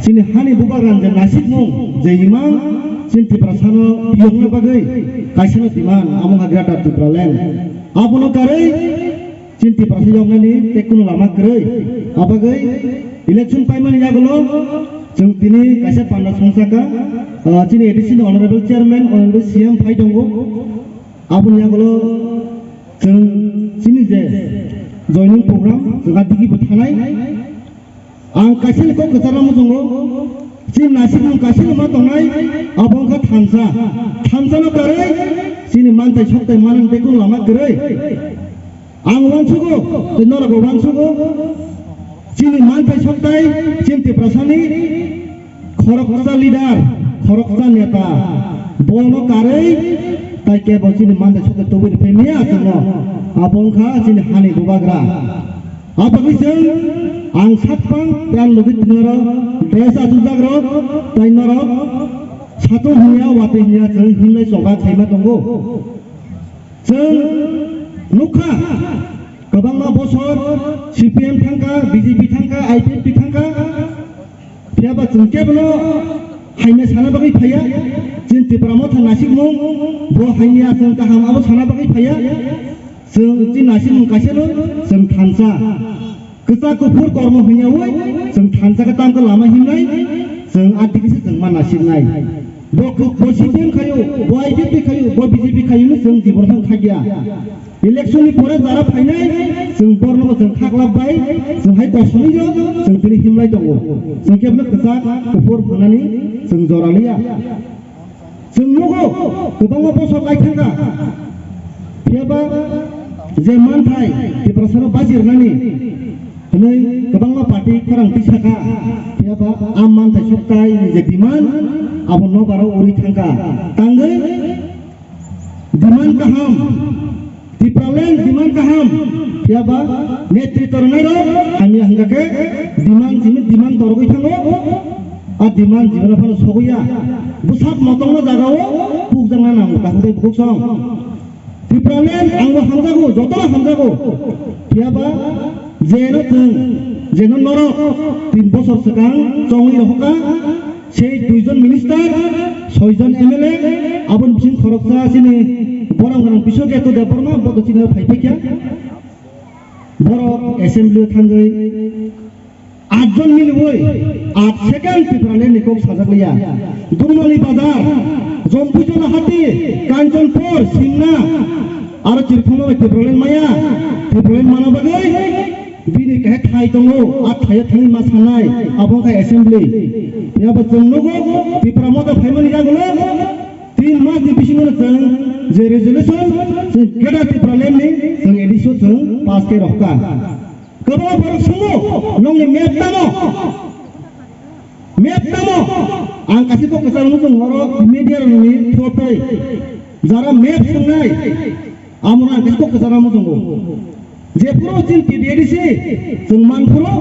sini hani bubaran je nasib mung je imang sin tiprasano yongna bagai kaisano timan among agrata tipralen abono kare sin tiprasi yongnani tekun lama kare abagai election paiman yagulo जों दिनै कायसा panda संसाका दिनै एडिसिनि अनारेबल chairman अनारेबल CM phi दंगो आबुनि आगोलो जों दिनै जे जयनिं programme जोंहा दिगिबो थानाय आं कायसेनिखौ गोजारामो दङ जि नासिबुं कायसेनि मा दंनाय आबंखा थानसानो कारै दिनै मानथाय सप्ताय मानन बेखौ लामा करै आं वानसुगो नरगो वानसुगो Sini mantai soktai, cinti prasani, khoroksa leader, khoroksa neta, bono karei, tai kebo sini mantai soktai tobir pemia semua, abongkha sini hani bubagra, apa kisah, ang satpang dan lebih nero, desa jujagro, tai nero, satu hanya watihnya jeng himlai sobat saya tunggu, jeng nuka. Kabangma bosor CPM thangka BJP thangka IPP thangka tiaba jengke belo haine sana bagai phaya jin tipramo tha nasib mung bo haine asang kaham abo sana bagai phaya jeng jin nasib mung kaselo jeng thansa kita kufur kormo hanya woi jeng thansa ka tam ka lama himnai jeng adikisi jeng ma nasib nai bo CPM khayo bo IPP khayo bo BJP khayo jeng jiborthang khagia election ni pore jara फाइनाय जों बरनो जों खागलाबबाय जों हाय दसनिजो जों दिनै हिमलाय दङ जों cable गोजा गुफुर फनानि जों जरालिया जों लोगो गोबां बोसोर लायथांगा फेबा जे मानथाय बेप्रसार बाजिरनानि नै गोबां पार्टी खरांथि साखा फेबा आम मानथाय सप्ताय जे दिमान आबन बाराव ओरि थांगा तांगै दिमान गाहाम Dipralen diman kaham, siapa? Netri tornado, hanya hingga ke diman torgoi thango, diman jiban apa sogoya, busat motong lo jagawo, buk jangan nang, kahde buk song. Dipralen anggo hamzago, jotola hamzago, siapa? Jeno noro, 3 বছর sekarang, congi rohka, sei 2 জন minister, 6 জন MLA, abon bisin khoroksa sini. Borang orang pisau ke tu dapur mah bodoh cina fai kya? Borang assembly thangai, 8 জন mil boy, 8 second piprale nikok sajak liya. Durmali bazar, Jompujona hati, Kanchanpur, Simna, aro cirkhono piprale maya, piprale mana bagai? Bini kayak thai tongo, thai thangi masanai, abang kai assembly. Ya betul nogo, pipramoda family jagulo. 3 मास di bising na sang je resolution sang kada ti problem ni sang edition sang pass ke rohka kabo barak sumo nong ni map tamo ang kasi ko kasar mo sang horo media ni photai jara map sungai amra kasi ko kasar mo sang je puro tin ti edisi sang man puro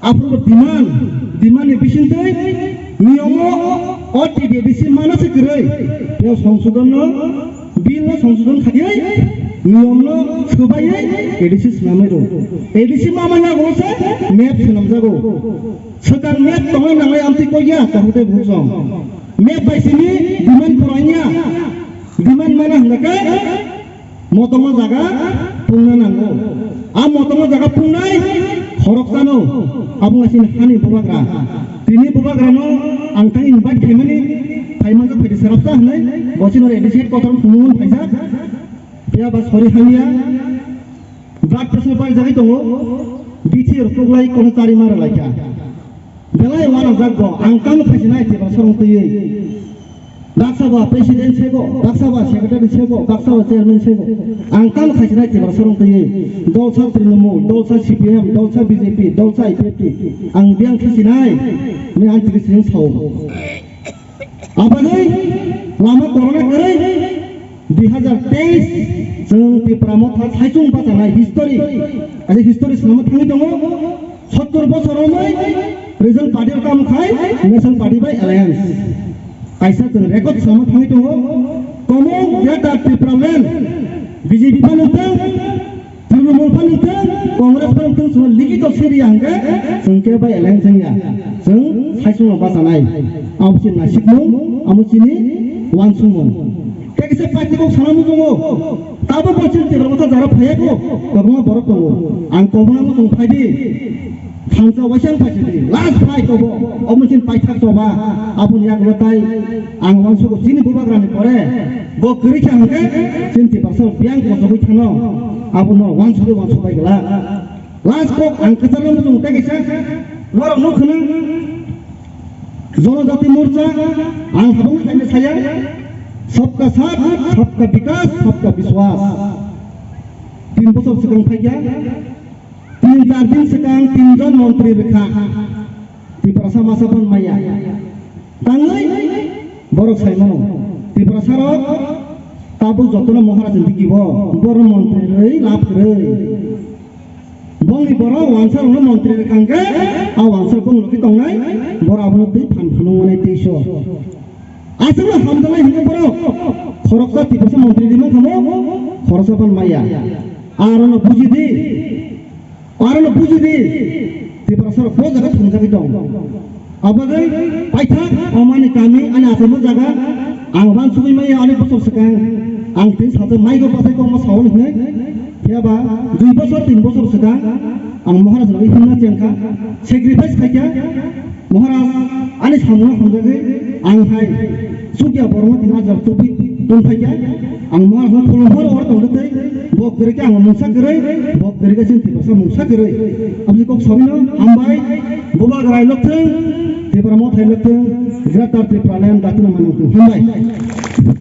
apro demand ni bising tai niyomo অতি বেশি মানুষ করে এই সংশোধন বিল সংশোধন খাইয়ে নিয়ম সবাই এডিসি নামে রো এডিসি মামানা বসে ম্যাপ নাম যাবো সকাল ম্যাপ তখন নামে আমতি কইয়া তাহলে বুঝম ম্যাপ বাইসিনি ডিমান্ড পুরাইয়া ডিমান্ড মানে হলকে মতম জায়গা পুংনা নাঙ্গো আর মতম জায়গা পুংনাই খরকসানো আবু আসিন হানি বুবাগ্রা তিনি বুবাগ্রানো angkang invite kemani payman ka pedi serapta hanai bosin ore edicate kotor pumun paisa ya bas hori hania blood pressure bar jagai tongo bichi rokoglai kono tari mara laika belai wana jaggo angkang phasinai te basarong tei Daksaba president sego Daksaba secretary sego Daksaba chairman sego angkang phasinai te basarong tei dolsa trinamool dolsa CPM dolsa BJP dolsa IPP ang biang phasinai ni antri sing sau apa nih lama corona kere 2023 जों पिप्रामथा साइचुं बाजानाय history आरो history सामो थांनि दङ 70 बोसोरावनो region party काम खाय national party bye Allianz कायसा जों record सामो थांनि दङ कमन डेटा पिप्रामेन बीजेपी फानोथों तृणमूल फानोथों कांग्रेस फानोथों लिखित सिरि हांगे जों के बाय एलायंस जों haisung basanai amusin nasikmu amusini wansumu kayak pasti kok salamu tungo tabu bocil tiga mata darah payah kok karena borok tungo angkau mana tung paydi Tangsa wajan pasti last fight tobo amusin payah toba apun yang letai angwan suku sini buka kerana kore bo kiri cangke cinti pasal biang kosobu cano apun no wansuku baik lah last kok angkat salamu tung kayak luar nukna जनजाति मोर्चा आं हाबों खायनो साया सबका साथ सबका विकास सबका विश्वास 3 बोसोर सिगां फाइया 3-4 दिन सिगां 3 जन मन्त्री रेखा त्रिपुरा मासापन माया ताङै बरक साइमो त्रिपुरा सारक ताबु जतन महाराज दिगिबो बर मन्त्री रै लाभ रै Bong boro wansar uno menteri rekangke, wansar bong lagi tongai, boro abunu ti panfunu nai tiso. Asal lah hamdallah hinga boro, korokta tipe se menteri di mana kamu, korosapan maya. Arono puji di, tipe rasar ko jaga thunga gitu. Abagai paitha omani kami ane asal jaga, angban subi maya ane bosok sekang, angtin satu mai ko pasai ko mas kawan hinga. Ya ba, 2 bosor 3 bosor sedang, ang Maharaj lagi hina jengka, sacrifice kaya, Maharaj ane samuna hamdage, ang hai, sukya borong tina jar topi don kaya, ang Maharaj pulunghor or tondete, bok kerja ang musa kerai, bok kerja cinti pasal musa kerai, abis kok sabino, ambai, boba gerai lokeng, tepara mot hai lokeng, gratar tepara layam datu nama nongeng, ambai.